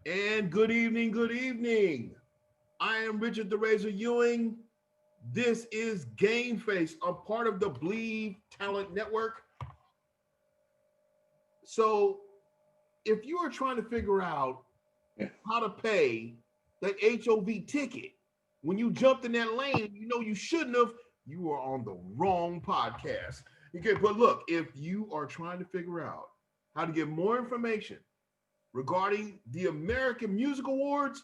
And good evening, good evening. I am Richard the Razor Ewing. This is GameFace. I'm part of the Bleav Talent Network. So, if you are trying to figure out how to pay that HOV ticket, when you jumped in that lane, you know you shouldn't have, you are on the wrong podcast. Okay, but look, if you are trying to figure out how to get more information regarding the American Music Awards,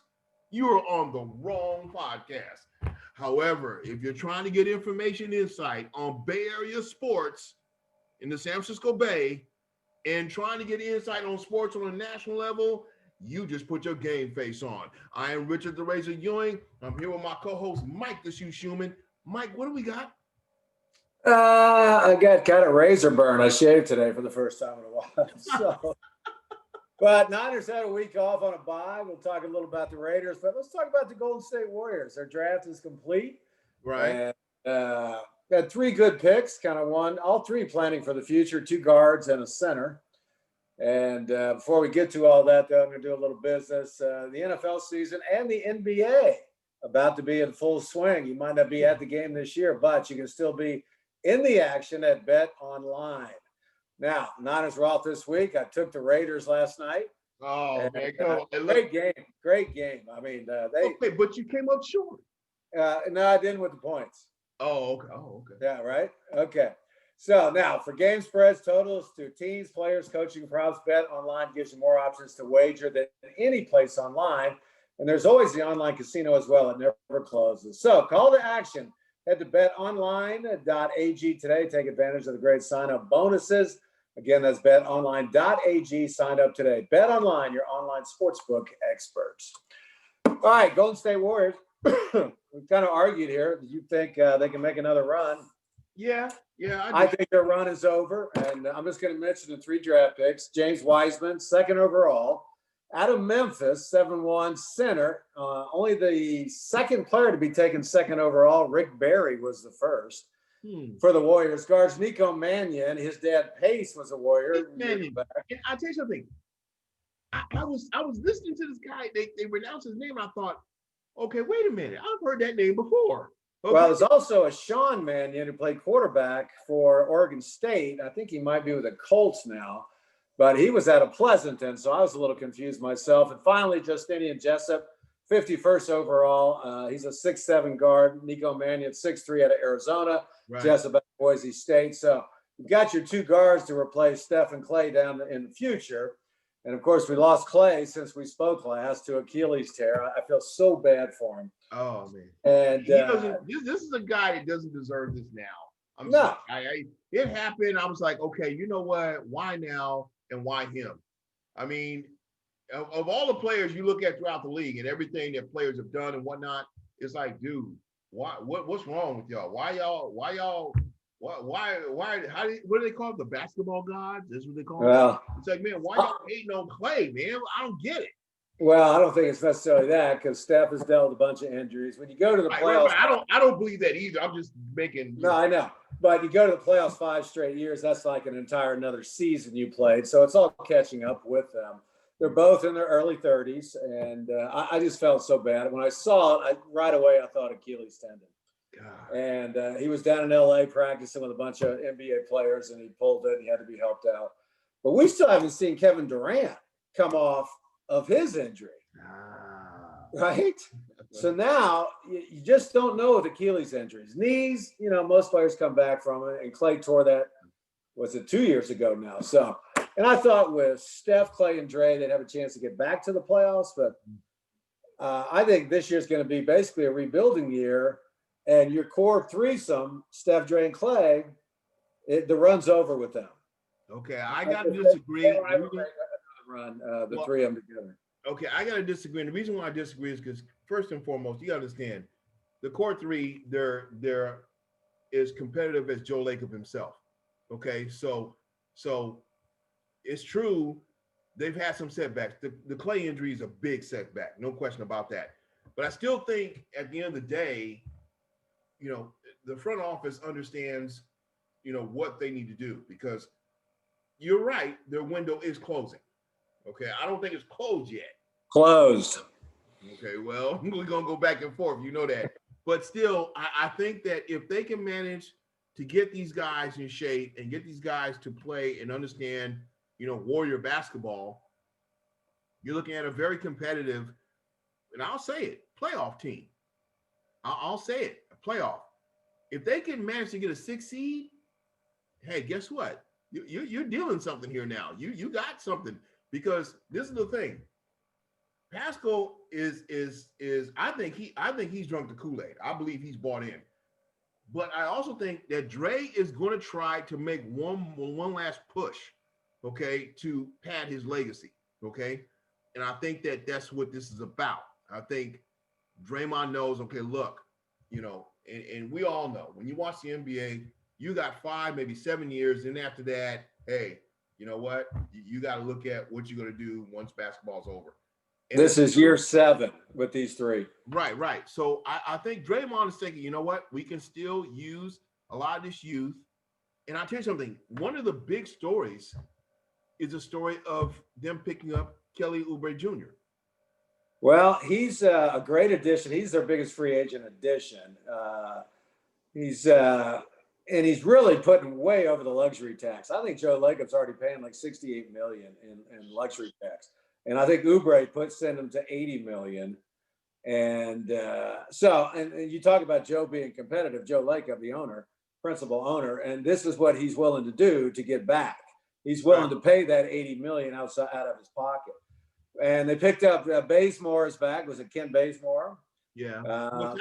you are on the wrong podcast. However, if you're trying to get information insight on Bay Area sports in the San Francisco Bay and trying to get insight on sports on a national level, you just put your game face on. I am Richard the Razor Ewing. I'm here with my co-host Mike the Shoe Shumann. Mike, what do we got? I got kind of razor burn. I shaved today for the first time in a while. But Niners had a week off on a bye. We'll talk a little about the Raiders, but let's talk about the Golden State Warriors. Their draft is complete. Right. And got three good picks, kind of one, all three planning for the future, two guards and a center. And before we get to all that, though, I'm going to do a little business. The NFL season and the NBA about to be in full swing. You might not be at the game this year, but you can still be in the action at Bet Online. Now, Niners were off this week. I took the Raiders last night. Oh, man. Great game. Great game. I mean, okay, but you came up short. No, I didn't with the points. Oh, okay. Yeah, right? Okay. So now for game spreads, totals to teams, players, coaching props, Bet Online gives you more options to wager than any place online. And there's always the online casino as well. It never closes. So call to action. Head to betonline.ag today. Take advantage of the great sign-up bonuses. Again, that's betonline.ag. Sign up today. Bet Online, your online sportsbook experts. All right, Golden State Warriors. We've kind of argued here. Do you think they can make another run? Yeah. I think their run is over. And I'm just going to mention the three draft picks. James Wiseman, second overall. Out of Memphis, 7'1" center. Only the second player to be taken second overall. Rick Barry was the first for the Warriors. Guards Nico Mannion. His dad Pace was a Warrior. Mannion. And I'll tell you something. I was listening to this guy. They pronounced his name. I thought, okay, wait a minute. I've heard that name before. Okay. Well, there's also a Sean Mannion who played quarterback for Oregon State. I think he might be with the Colts now. But he was out of Pleasanton, so I was a little confused myself. And finally, Justinian Jessup, 51st overall. He's a 6'7" guard. Nico Mannion, 6'3" out of Arizona. Right. Jessup out of Boise State. So you've got your two guards to replace Steph and Clay down in the future. And, of course, we lost Clay since we spoke last to Achilles tear. I feel so bad for him. Oh, man. And this is a guy that doesn't deserve this now. No. It happened. I was like, okay, you know what? Why now? And why him? I mean, of all the players you look at throughout the league and everything that players have done and whatnot, it's like, dude, what's wrong with y'all? Why, what do they call it? The basketball gods? That's what they call it? It's like, man, why y'all hating on Clay, man? I don't get it. Well, I don't think it's necessarily that because Steph has dealt with a bunch of injuries. When you go to the playoffs, I don't believe that either. I'm just making. No, I know, but you go to the playoffs 5 straight years. That's like an entire another season you played. So it's all catching up with them. They're both in their early 30s, and I just felt so bad when I saw it. Right away, I thought Achilles tendon. God. And he was down in LA practicing with a bunch of NBA players, and he pulled it. And he had to be helped out. But we still haven't seen Kevin Durant come off of his injury, right? So now you just don't know with Achilles injuries. Knees, most players come back from it, and Clay tore that, was it 2 years ago now? So, and I thought with Steph, Clay, and Dre, they'd have a chance to get back to the playoffs, but I think this year's going to be basically a rebuilding year, and your core threesome, Steph, Dre, and Clay, the run's over with them. Okay, I got to disagree. Run the three of them together. Okay, I got to disagree. And the reason why I disagree is because first and foremost, you got to understand the core three. They're as competitive as Joe Lacob himself. Okay, so it's true they've had some setbacks. The Clay injury is a big setback, no question about that. But I still think at the end of the day, the front office understands, what they need to do because you're right, their window is closing. Okay, I don't think it's closed yet. Closed. Okay, well, we're gonna go back and forth. You know that, but still, I think that if they can manage to get these guys in shape and get these guys to play and understand, Warrior basketball, you're looking at a very competitive, and I'll say it, playoff team. I'll say it, a playoff. If they can manage to get a 6 seed, hey, guess what? You're dealing something here now. You got something, because this is the thing. Pascal is I think he's drunk the Kool-Aid. I Bleav he's bought in. But I also think that Dre is going to try to make one last push, okay, to pad his legacy, okay? And I think that that's what this is about. I think Draymond knows, okay, look, and we all know, when you watch the NBA, you got 5, maybe 7 years, and after that, hey, you know what? You got to look at what you're going to do once basketball's over. And this is year 7 with these 3. Right. So I think Draymond is thinking, you know what? We can still use a lot of this youth. And I'll tell you something. One of the big stories is a story of them picking up Kelly Oubre Jr. Well, he's a great addition. He's their biggest free agent addition. And he's really putting way over the luxury tax. I think Joe Lacob's already paying like $68 million in luxury tax. And I think Oubre send him to $80 million. And and you talk about Joe being competitive, Joe Lacob, the principal owner, and this is what he's willing to do to get back. He's willing to pay that $80 million out of his pocket. And they picked up Bazemore's back. Was it Ken Bazemore? Yeah.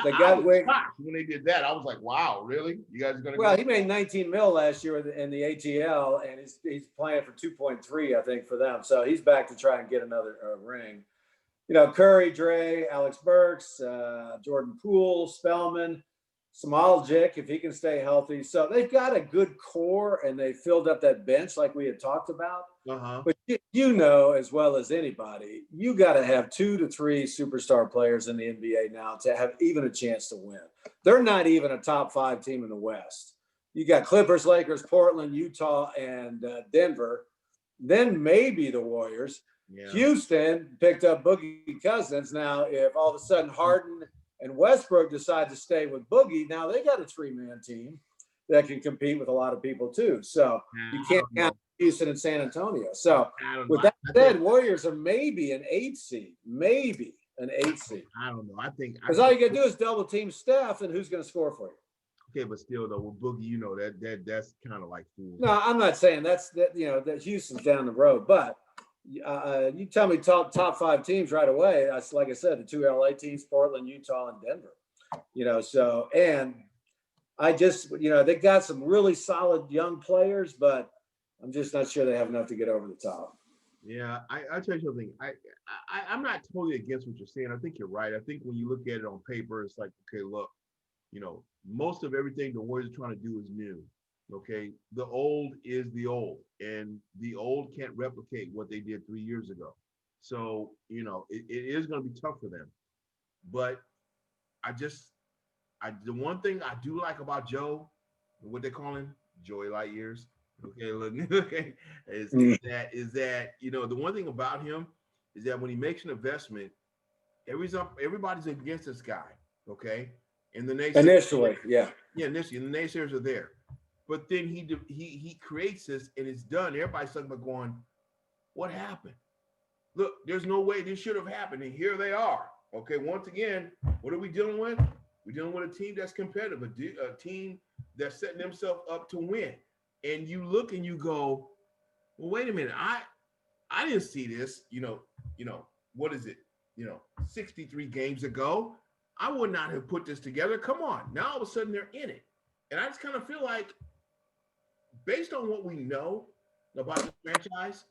They got when they did that. I was like, wow, really? You guys are going to Well, he made $19 million last year in the ATL, and he's playing for 2.3, I think, for them. So he's back to try and get another ring. Curry, Dre, Alex Burks, Jordan Poole, Spellman, Smoljic, if he can stay healthy. So they've got a good core, and they filled up that bench like we had talked about. But as well as anybody, you got to have 2 to 3 superstar players in the NBA now to have even a chance to win. They're not even a top 5 team in the West. You got Clippers, Lakers, Portland, Utah, and Denver. Then maybe the Warriors. Yeah. Houston picked up Boogie Cousins. Now, if all of a sudden Harden and Westbrook decide to stay with Boogie, now they got a 3-man team that can compete with a lot of people too. So you can't count Houston and San Antonio. So with that said, Warriors are maybe an 8 seed. Maybe an 8 seed. I don't know. I think because all you got to do is double team Steph, and who's going to score for you? Okay, but still though, with Boogie, that's kind of like fool. No, I'm not saying that Houston's down the road, but you tell me top 5 teams right away. That's like I said, the 2 LA teams, Portland, Utah, and Denver. So and I just they got some really solid young players, but I'm just not sure they have enough to get over the top. Yeah, I'll tell you something. I'm not totally against what you're saying. I think you're right. I think when you look at it on paper, it's like, okay, look, most of everything the Warriors are trying to do is new. Okay, the old is the old, and the old can't replicate what they did 3 years ago. So it is going to be tough for them. But the one thing I do like about Joe, what they call him, Joey Lightyears. Okay, is that the one thing about him is that when he makes an investment, everybody's against this guy. Okay, and the initially, initially, and the naysayers are there. But then he creates this, and it's done. Everybody's talking about going, what happened? Look, there's no way this should have happened, and here they are. Okay, once again, what are we dealing with? We're dealing with a team that's competitive, a team that's setting themselves up to win. And you look and you go, well, wait a minute, I didn't see this. What is it? 63 games ago, I would not have put this together. Come on, now all of a sudden they're in it, and I just kind of feel like, based on what we know about the franchise,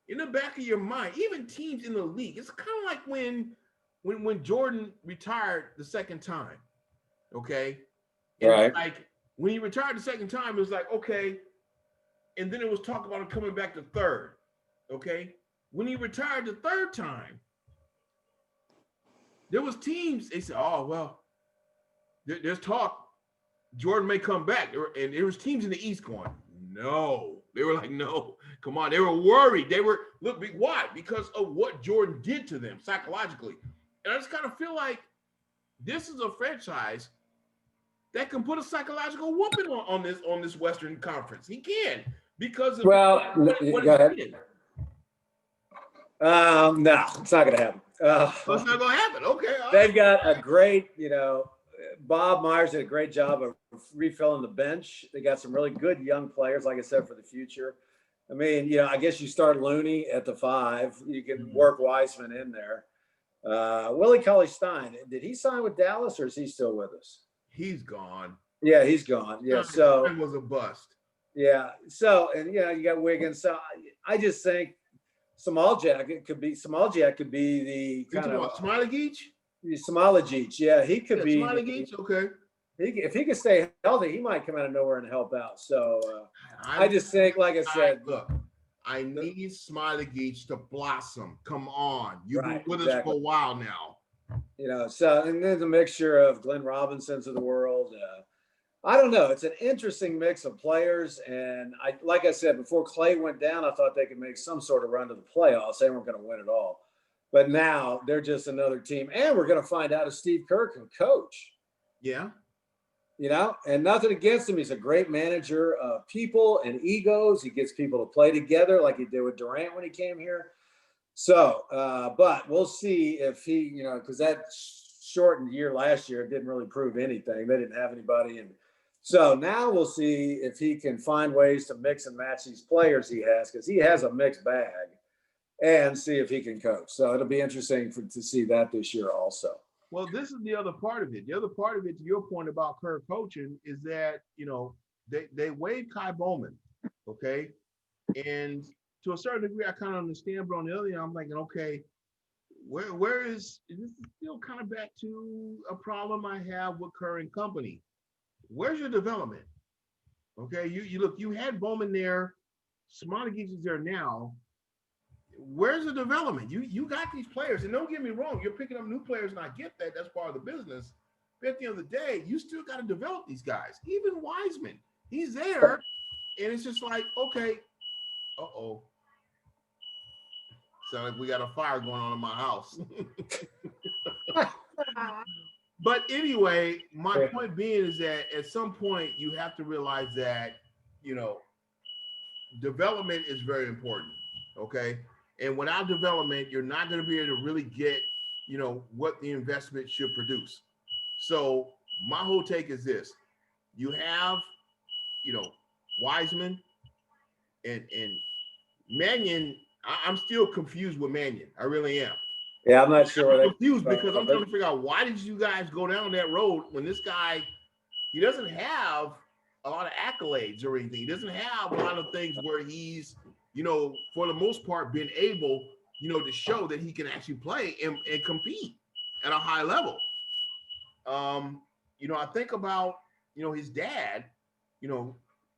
in the back of your mind, even teams in the league, it's kind of like when Jordan retired the second time, okay? And right. Like when he retired the second time, it was like, okay. And then it was talk about him coming back the third, okay? When he retired the third time, there was teams, they said, oh, well, there's talk Jordan may come back. And there was teams in the East going, no. They were like, no, Come on, they were worried. They were why? Because of what Jordan did to them psychologically. And I just kind of feel like this is a franchise that can put a psychological whooping on this Western Conference. He can because of what go ahead. Did. No, it's not going to happen. It's not going to happen. Okay. They've got a great, Bob Myers did a great job of refilling the bench. They got some really good young players, like I said, for the future. I mean, I guess you start Looney at the 5. You can work Wiseman in there. Willie Cauley-Stein, did he sign with Dallas or is he still with us? He's gone. Yeah, he's gone. Yeah, so it was a bust. Yeah, so and you got Wiggins. So I just think Samaljak could be the kind of Smailagic. Smailagic, yeah, he could be. Smailagic, okay. If he could stay healthy, he might come out of nowhere and help out. So I just think, like I said, look, I need Smailagic to blossom. Come on, you've been with us for a while now. So and there's a mixture of Glenn Robinsons of the world. I don't know. It's an interesting mix of players, and like I said before, Clay went down. I thought they could make some sort of run to the playoffs. They weren't going to win it all, but now they're just another team, and we're going to find out if Steve Kerr can coach. Yeah. And nothing against him. He's a great manager of people and egos. He gets people to play together like he did with Durant when he came here. So, but we'll see if he, because that shortened year last year didn't really prove anything. They didn't have anybody. And so now we'll see if he can find ways to mix and match these players he has, because he has a mixed bag, and see if he can coach. So it'll be interesting to see that this year also. Well, this is the other part of it. The other part of it, to your point about Kerr coaching, is that, they waived Kai Bowman, okay? And to a certain degree, I kind of understand, but on the other hand, I'm thinking, okay, where is this still kind of back to a problem I have with Kerr and company. Where's your development? Okay, you look, you had Bowman there, Smailagic is there now. Where's the development? You got these players, and don't get me wrong, you're picking up new players, and I get that. That's part of the business. But at the end of the day, you still got to develop these guys. Even Wiseman, he's there, and it's just like, okay, sound like we got a fire going on in my house. But anyway, my point being is that at some point you have to realize that, development is very important, okay? And without development, you're not going to be able to really get, what the investment should produce. So my whole take is this. You have, Wiseman and Mannion. I'm still confused with Mannion. I really am. Yeah, I'm not sure. I'm confused because I'm trying to figure out, why did you guys go down that road when this guy, he doesn't have a lot of accolades or anything. He doesn't have a lot of things where he's, for the most part, been able, to show that he can actually play and compete at a high level. I think about, his dad,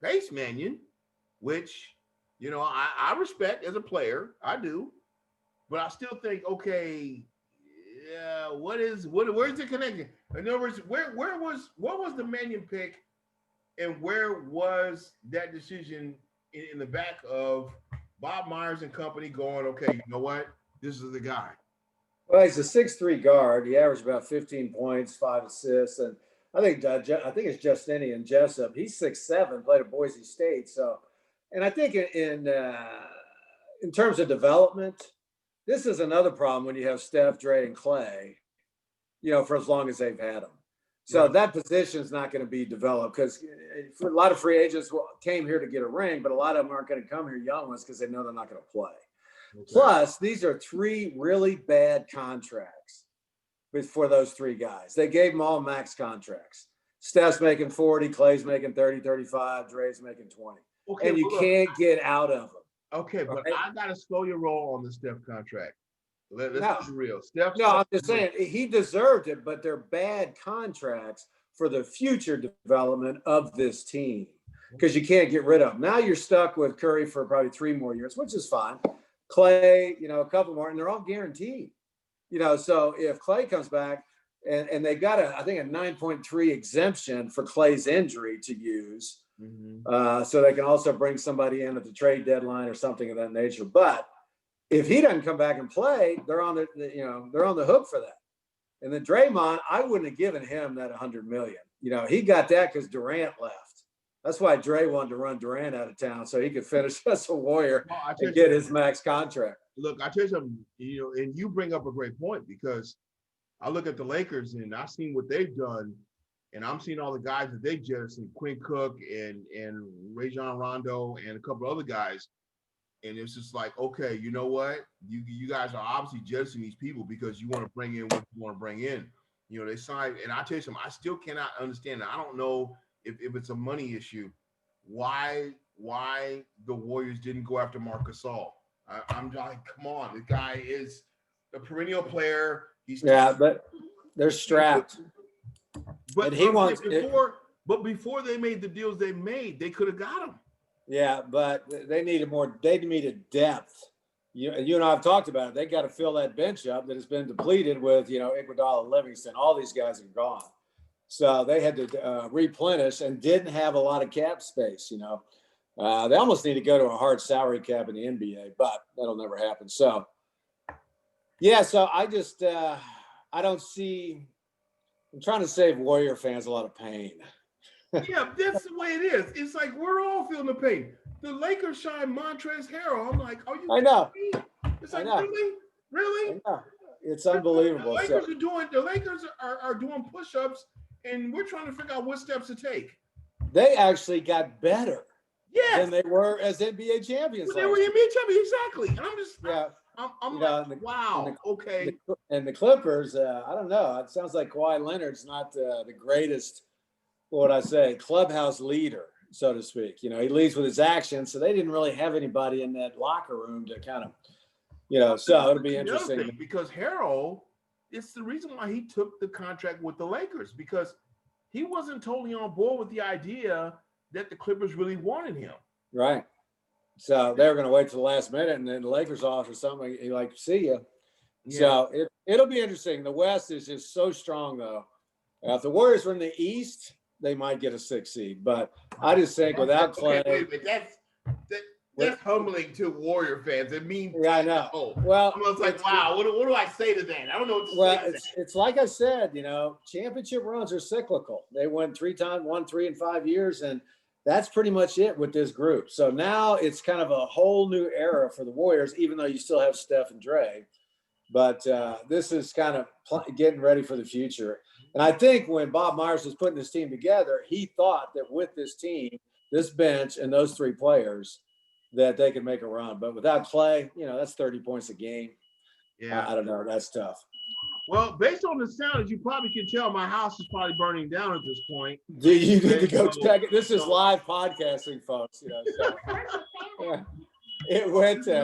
Pace Mannion, which, I respect as a player. I do. But I still think, okay, yeah, where's the connection? In other words, what was the Mannion pick, and where was that decision in the back of Bob Myers and company going, okay, you know what? This is the guy. Well, he's a 6'3" guard. He averaged about 15 points, 5 assists, and I think it's Justinian Jessup. He's 6'7", played at Boise State. So, and I think in terms of development, this is another problem when you have Steph, Dre, and Clay, for as long as they've had them. So that position is not going to be developed, because a lot of free agents came here to get a ring, but a lot of them aren't going to come here young ones because they know they're not going to play. Okay. Plus, these are 3 really bad contracts for those 3 guys. They gave them all max contracts. Steph's making 40, Clay's making 30, 35, Dre's making 20. Okay, and you can't get out of them. Okay, but I got to slow your roll on the Steph contract. Let's be real. I'm just saying he deserved it, but they're bad contracts for the future development of this team, because you can't get rid of them. Now you're stuck with Curry for probably 3 more years, which is fine. Clay, a couple more, and they're all guaranteed. So if Clay comes back, and they've got I think a 9.3 exemption for Clay's injury to use. So they can also bring somebody in at the trade deadline or something of that nature. But if he doesn't come back and play, they're on they're on the hook for that. And then Draymond, I wouldn't have given him that $100 million. He got that because Durant left. That's why Dre wanted to run Durant out of town so he could finish as a Warrior and get his max contract. Look, I tell you something, and you bring up a great point, because I look at the Lakers and I've seen what they've done, and I'm seeing all the guys that they jettisoned, Quinn Cook and Rajon Rondo and a couple other guys. And it's just like, okay, you know what? You guys are obviously jettisoning these people because you want to bring in what you want to bring in. They signed, and I tell you something, I still cannot understand it. I don't know if it's a money issue, why the Warriors didn't go after Marc Gasol. I'm like, come on, the guy is a perennial player. But they're strapped. But before they made the deals they made, they could have got him. Yeah, but they needed depth. You and I have talked about it. They got to fill that bench up that has been depleted with, Iguodala, Livingston. All these guys are gone. So they had to replenish and didn't have a lot of cap space, They almost need to go to a hard salary cap in the NBA, but that'll never happen. So, so I just I don't see – I'm trying to save Warrior fans a lot of pain. Yeah, that's the way it is. It's like we're all feeling the pain. The Lakers shine Montrezl Harrell. I'm like, are you I know. kidding me? It's like, really? I know. It's unbelievable. The Lakers are doing push-ups, and we're trying to figure out what steps to take. They actually got better than they were as NBA champions. They were NBA champions, exactly. And I'm just I'm like, wow, okay. And the Clippers, I don't know. It sounds like Kawhi Leonard's not the greatest, what would I say, clubhouse leader, so to speak. He leads with his actions, so they didn't really have anybody in that locker room to kind of, so it'll be interesting. Because Harrell, it's the reason why he took the contract with the Lakers, because he wasn't totally on board with the idea that the Clippers really wanted him. Right. So they were going to wait till the last minute, and then the Lakers offer something. He like, see ya. Yeah. So it'll be interesting. The West is just so strong, though. If the Warriors were in the East, they might get a 6 seed. But I just think without Clay, that's humbling to Warrior fans. It means I know. Well, I'm like, wow. What do I say to that? I don't know what to say. It's like I said. Championship runs are cyclical. They won 3 times, 1, 3, and 5 years, and that's pretty much it with this group. So now it's kind of a whole new era for the Warriors, even though you still have Steph and Dre. But this is kind of getting ready for the future. And I think when Bob Myers was putting this team together, he thought that with this team, this bench, and those 3 players, that they could make a run. But without Clay, that's 30 points a game. Yeah, I don't know. That's tough. Well, based on the sound, as you probably can tell, my house is probably burning down at this point. Do you need to go check it? This is live podcasting, folks. It went. This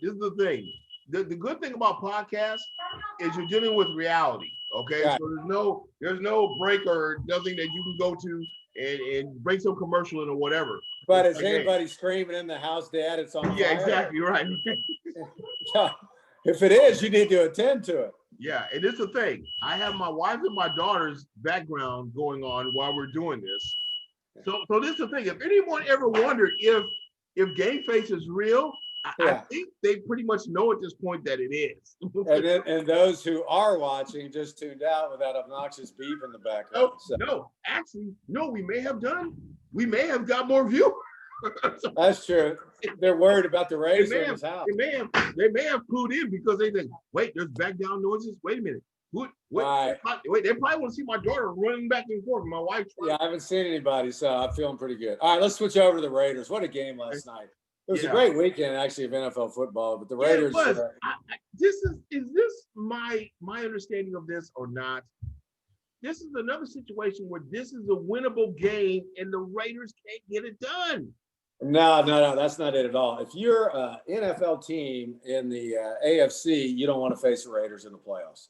is the thing. The good thing about podcasts is you're dealing with reality. Okay, right. So there's no break or nothing that you can go to and bring some commercial in or whatever. But is anybody screaming in the house, Dad? It's on fire. Yeah, exactly right. If it is, you need to attend to it. Yeah, and it's the thing. I have my wife and my daughter's background going on while we're doing this. So this is the thing. If anyone ever wondered if GameFace is real, I think they pretty much know at this point that it is. and those who are watching just tuned out with that obnoxious beep in the background. No, we may have got more viewers. That's true. They're worried about the Rays in his house. They may have clued in because they think, wait, there's background noises. Wait a minute. Wait, they probably want to see my daughter running back and forth. My wife. Yeah, I haven't seen anybody, so I'm feeling pretty good. All right, let's switch over to the Raiders. What a game last night. It was a great weekend, actually, of NFL football. But the Raiders. Yeah, it was. Is this my understanding of this or not? This is another situation where this is a winnable game and the Raiders can't get it done. No, that's not it at all. If you're an NFL team in the AFC, you don't want to face the Raiders in the playoffs.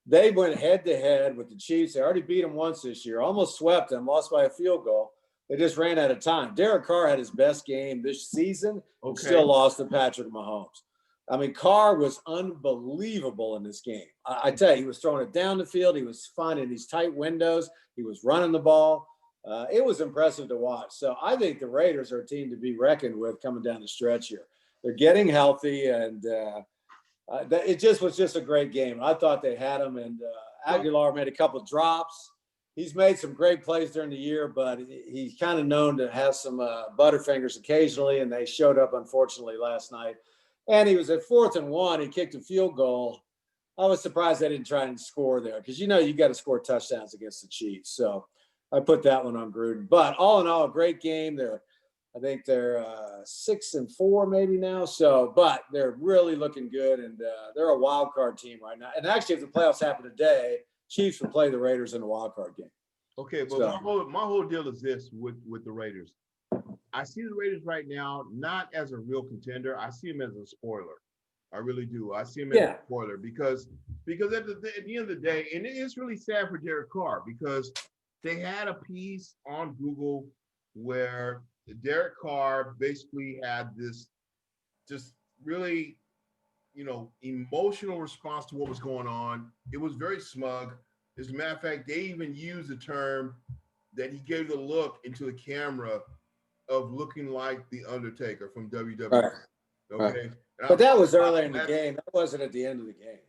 They went head-to-head with the Chiefs. They already beat them once this year, almost swept them, lost by a field goal. They just ran out of time. Derek Carr had his best game this season and still lost to Patrick Mahomes. I mean, Carr was unbelievable in this game. I tell you, he was throwing it down the field. He was finding these tight windows. He was running the ball. It was impressive to watch. So I think the Raiders are a team to be reckoned with coming down the stretch here. They're getting healthy, and it was just a great game. I thought they had them, and Aguilar made a couple of drops. He's made some great plays during the year, but he's kind of known to have some butterfingers occasionally, and they showed up, unfortunately, last night. And he was at 4th and 1. He kicked a field goal. I was surprised they didn't try and score there because, you got to score touchdowns against the Chiefs. So I put that one on Gruden. But all in all, a great game. I think they're 6-4 maybe now. So, but they're really looking good, and they're a wild card team right now. And actually, if the playoffs happen today, Chiefs will play the Raiders in a wild card game. Okay, but so, my whole deal is this with the Raiders. I see the Raiders right now not as a real contender. I see them as a spoiler. I really do. I see them as a spoiler because at the end of the day, and it's really sad for Derek Carr because they had a piece on Google where Derek Carr basically had this just really, emotional response to what was going on. It was very smug. As a matter of fact, they even used the term that he gave the look into the camera of looking like the Undertaker from WWE. Right. Okay. Right. But that was early in the game. That wasn't at the end of the game.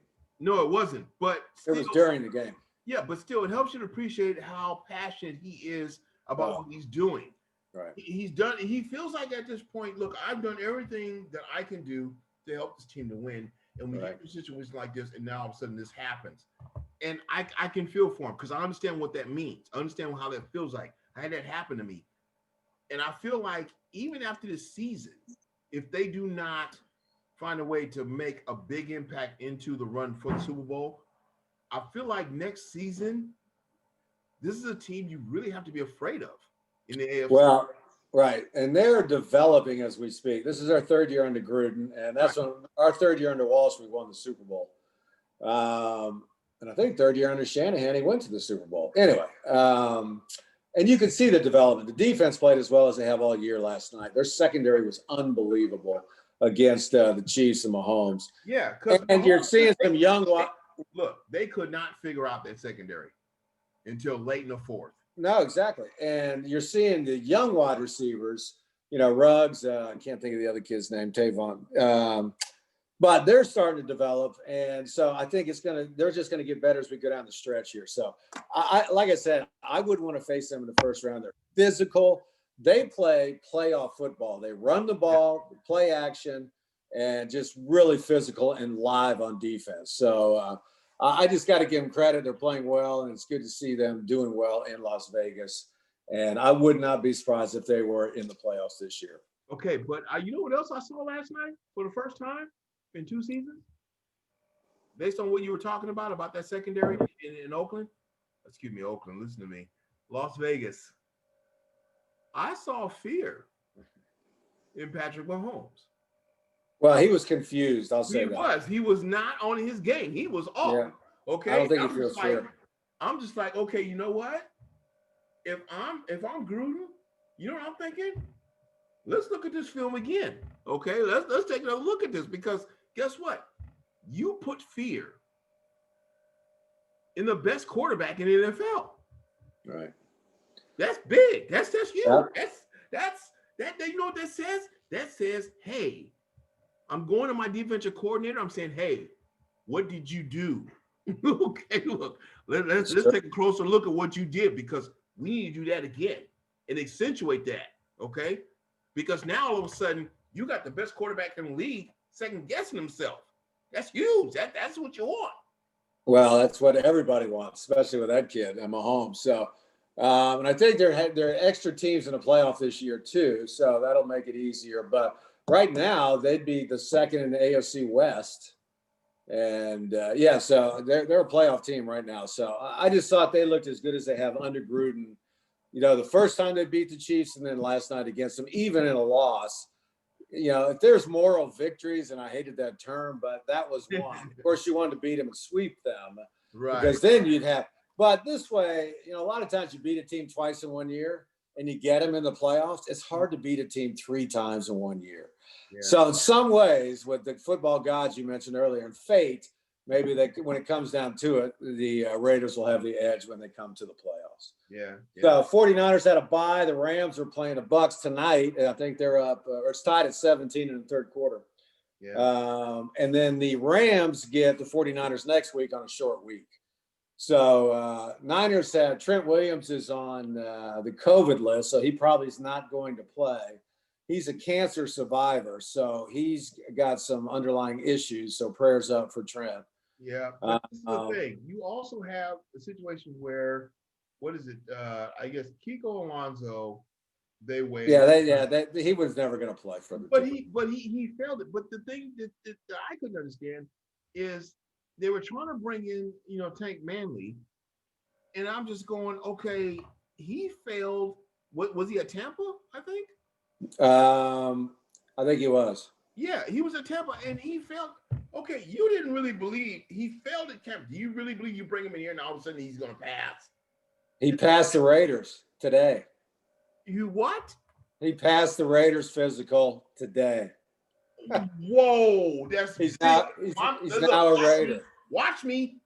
No, it wasn't. But still, it was during the game. Yeah, but still, it helps you to appreciate how passionate he is about what he's doing. Right. He feels like at this point, look, I've done everything that I can do to help this team to win. And we get in a situation like this, and now all of a sudden this happens. And I can feel for him because I understand what that means. I understand how that feels like. I had that happen to me. And I feel like even after this season, if they do not find a way to make a big impact into the run for the Super Bowl, I feel like next season, this is a team you really have to be afraid of in the AFC. Well, right. And they're developing as we speak. This is our 3rd year under Gruden, and that's when our 3rd year under Walsh, we won the Super Bowl. And I think 3rd year under Shanahan, he went to the Super Bowl. Anyway, and you could see the development. The defense played as well as they have all year last night. Their secondary was unbelievable against the Chiefs and Mahomes. Yeah. And you're seeing some young – Look, they could not figure out that secondary until late in the 4th. No, exactly. And you're seeing the young wide receivers, Ruggs, I can't think of the other kid's name, Tavon. But they're starting to develop, and so I think they're just gonna get better as we go down the stretch here. So, like I said, I wouldn't want to face them in the first round. They're physical. They play playoff football. They run the ball, play action, and just really physical and live on defense. So I just got to give them credit. They're playing well, and it's good to see them doing well in Las Vegas. And I would not be surprised if they were in the playoffs this year. Okay, but you know what else I saw last night for the first time in 2 seasons? Based on what you were talking about that secondary in Oakland. Excuse me, Oakland, listen to me. Las Vegas. I saw fear in Patrick Mahomes. Well, he was confused, I'll say that. He was not on his game. He was off. Yeah. Okay. I don't think he feels fear. I'm just like, okay, you know what? If I'm Gruden, you know what I'm thinking? Let's look at this film again. Okay, let's take a look at this because guess what? You put fear in the best quarterback in the NFL. Right. That's big. That's huge. Yep. That's you know what that says? That says, hey, I'm going to my defensive coordinator. I'm saying, hey, what did you do? Okay, look, let's take a closer look at what you did because we need to do that again and accentuate that. Okay. Because now all of a sudden you got the best quarterback in the league second guessing himself. That's huge. That's what you want. Well, that's what everybody wants, especially with that kid and Mahomes. So, and I think there are extra teams in the playoff this year too, so that'll make it easier. But right now they'd be the second in the AFC West, and so they're a playoff team right now. So I just thought they looked as good as they have under Gruden. The first time they beat the Chiefs and then last night against them, even in a loss. If there's moral victories, and I hated that term, but that was one. Of course, you wanted to beat them and sweep them. Right. Because then you'd have – but this way, a lot of times you beat a team twice in 1 year and you get them in the playoffs. It's hard to beat a team 3 times in 1 year. Yeah. So in some ways, with the football gods you mentioned earlier and fate, maybe when it comes down to it, the Raiders will have the edge when they come to the playoffs. playoffs. Yeah. So 49ers had a bye. The Rams are playing the Bucks tonight. I think they're up, or it's tied at 17 in the third quarter. Yeah. And then the Rams get the 49ers next week on a short week. So Niners have Trent Williams is on the COVID list, so he probably is not going to play. He's a cancer survivor, so he's got some underlying issues. So prayers up for Trent. Yeah, but this is the thing. You also have a situation where, what is it? I guess Kiko Alonso, they waived. He was never going to play for the team. But he failed it. But the thing that I couldn't understand is they were trying to bring in, Tank Manley, and I'm just going, okay, he failed. What was he at Tampa? I think. I think he was. Yeah, he was at Tampa, and he failed. Okay, you didn't really believe he failed at camp. Do you really believe you bring him in here and all of a sudden he's going to pass? He passed the Raiders today. You what? He passed the Raiders physical today. Whoa, he's now a Raider. Watch me.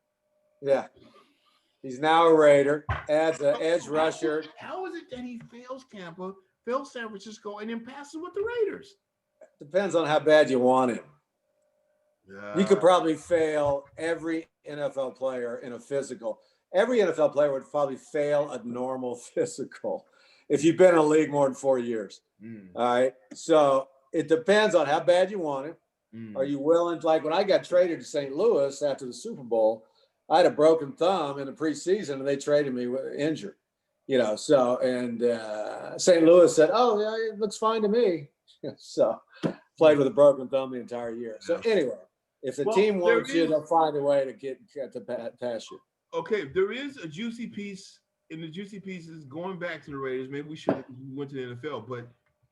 Yeah, he's now a Raider. Adds an edge rusher. How is it that he fails Tampa, fails San Francisco, and then passes with the Raiders? Depends on how bad you want him. You could probably fail every NFL player in a physical. Every NFL player would probably fail a normal physical if you've been in a league more than 4 years. All right. So it depends on how bad you want it. Are you willing to, like when I got traded to St. Louis after the Super Bowl, I had a broken thumb in the preseason and they traded me injured, so, and St. Louis said, oh yeah, it looks fine to me. So played with a broken thumb the entire year. So anyway, if the team wants you, they'll find a way to get to pass you. Okay, there is a juicy piece in the juicy pieces going back to the Raiders. Maybe we went to the NFL, but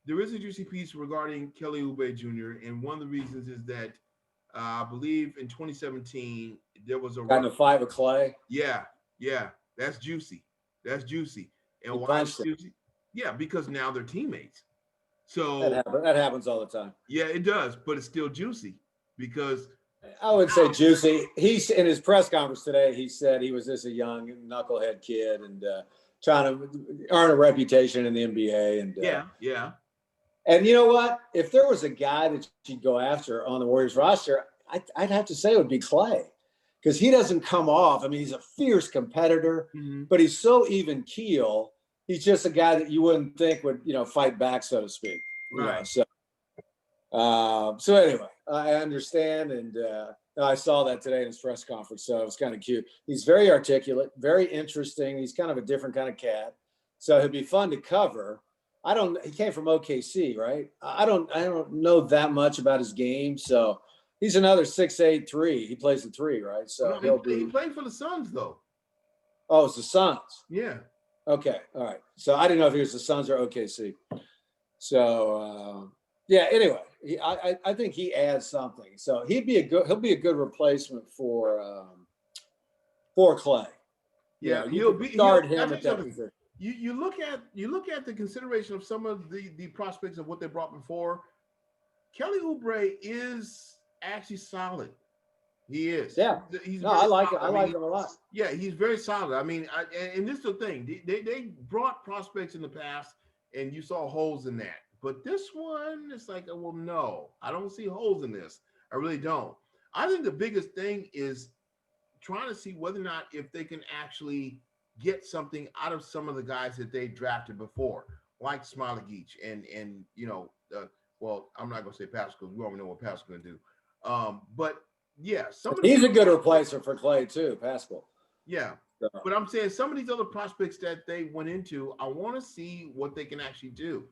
there is a juicy piece regarding Kelly Oubre Jr. And one of the reasons is that I Bleav in 2017 there was a kind of fight with Clay. Yeah, that's juicy. That's juicy. And why is juicy? Yeah, because now they're teammates. So that happens all the time. Yeah, it does, but it's still juicy because I would say juicy. He's in his press conference today. He said he was just a young knucklehead kid and trying to earn a reputation in the NBA. And yeah. And you know what? If there was a guy that you'd go after on the Warriors roster, I'd have to say it would be Clay, because he doesn't come off. I mean, he's a fierce competitor, but he's so even keel. He's just a guy that you wouldn't think would, fight back, so to speak. Right. So anyway, I understand, and I saw that today in his press conference, so it's kind of cute. He's very articulate, very interesting. He's kind of a different kind of cat, so he'll be fun to cover. He came from OKC, right? I don't know that much about his game, so he's another 6'8" 3. He plays the 3, right? So he played for the Suns, though. Oh, it's the Suns. Yeah. Okay. All right. So I didn't know if he was the Suns or OKC. So anyway, I think he adds something. So he'll be a good replacement for Clay. Yeah, him at that position. You look at the consideration of some of the prospects of what they brought before. Kelly Oubre is actually solid. He is. Yeah. I like it. I like him a lot. Yeah, he's very solid. I mean, and this is the thing. They brought prospects in the past, and you saw holes in that. But this one, it's like, well, no, I don't see holes in this. I really don't. I think the biggest thing is trying to see whether or not if they can actually get something out of some of the guys that they drafted before, like Smiley Geach and well, I'm not going to say Pascal because we already know what Pascal's going to do. But yeah, he's a good replacer for Clay too, Pascal. Yeah, but I'm saying some of these other prospects that they went into, I want to see what they can actually do.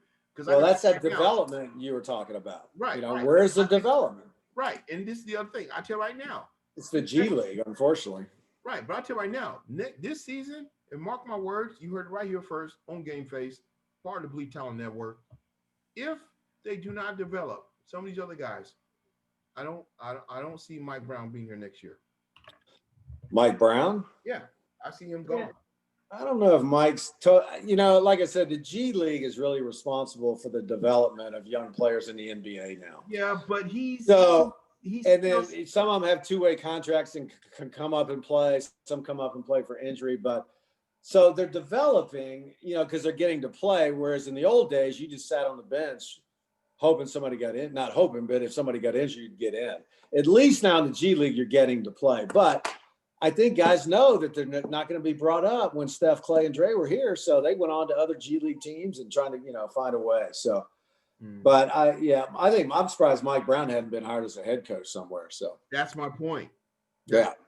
Well, that's that development you were talking about. Right. Where's the development? Right, and this is the other thing. I tell you right now, it's the G League, unfortunately. Right, but I tell you right now, this season, and mark my words, you heard it right here first on GameFace, part of the Bleav Talent Network. If they do not develop some of these other guys, I don't see Mike Brown being here next year. Mike Brown? Yeah, I see him going. Yeah. I don't know if Mike's, like I said, the G League is really responsible for the development of young players in the NBA now. Yeah, but then some of them have two-way contracts and can come up and play. Some come up and play for injury, but So they're developing, because they're getting to play. Whereas in the old days, you just sat on the bench hoping somebody got in. Not hoping, but if somebody got injured, you'd get in. At least now in the G League, you're getting to play. But I think guys know that they're not going to be brought up when Steph, Clay, and Dre were here. So they went on to other G League teams and trying to, find a way. So, but I think I'm surprised Mike Brown hadn't been hired as a head coach somewhere. So that's my point.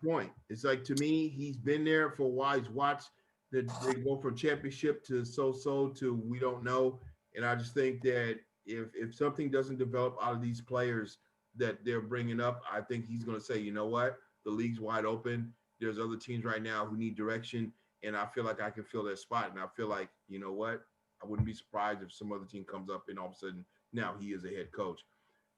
Point. It's like, to me, he's been there for a while. He's watched they go from championship to so-so to we don't know. And I just think that if something doesn't develop out of these players that they're bringing up, I think he's going to say, you know what, the league's wide open. There's other teams right now who need direction, and I feel like I can fill that spot. And I feel like, you know what, I wouldn't be surprised if some other team comes up and all of a sudden now he is a head coach.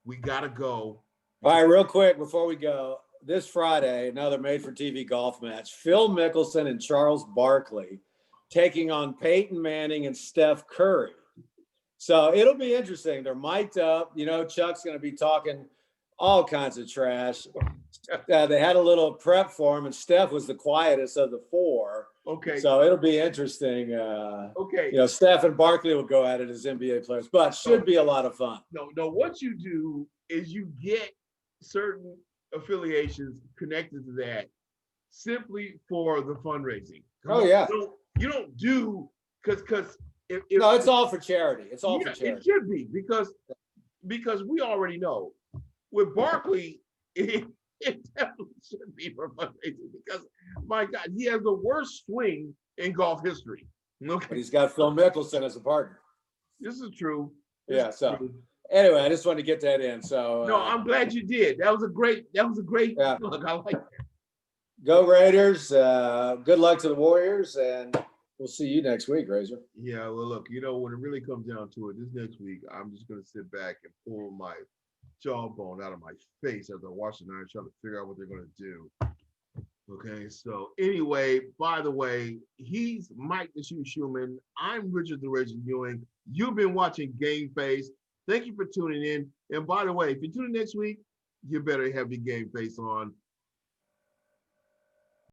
We got to go. All right, real quick before we go. This Friday, another made-for-TV golf match. Phil Mickelson and Charles Barkley taking on Peyton Manning and Steph Curry. So it'll be interesting. They're mic'd up. Chuck's going to be talking all kinds of trash. They had a little prep for him, and Steph was the quietest of the four. Okay. So it'll be interesting. Okay. Steph and Barkley will go at it as NBA players, but should be a lot of fun. No, what you do is you get certain affiliations connected to that simply for the fundraising. You don't do because it's all for charity. It's all for charity. It should be because we already know with Barkley, it definitely should be for fundraising because my God, he has the worst swing in golf history. Okay, but he's got Phil Mickelson as a partner. This is true. Anyway, I just wanted to get that in. So no, I'm glad you did. That was a great look. I like that. Go Raiders. Good luck to the Warriors, and we'll see you next week, Razor. Yeah, well, look, when it really comes down to it, this next week, I'm just going to sit back and pull my jawbone out of my face as I watch the Niners trying to figure out what they're going to do. Okay, so anyway, by the way, he's Mike the Shoe Shumann. I'm Richard the Razor Ewing. You've been watching GameFace. Thank you for tuning in. And by the way, if you tune in next week, you better have your GameFace on.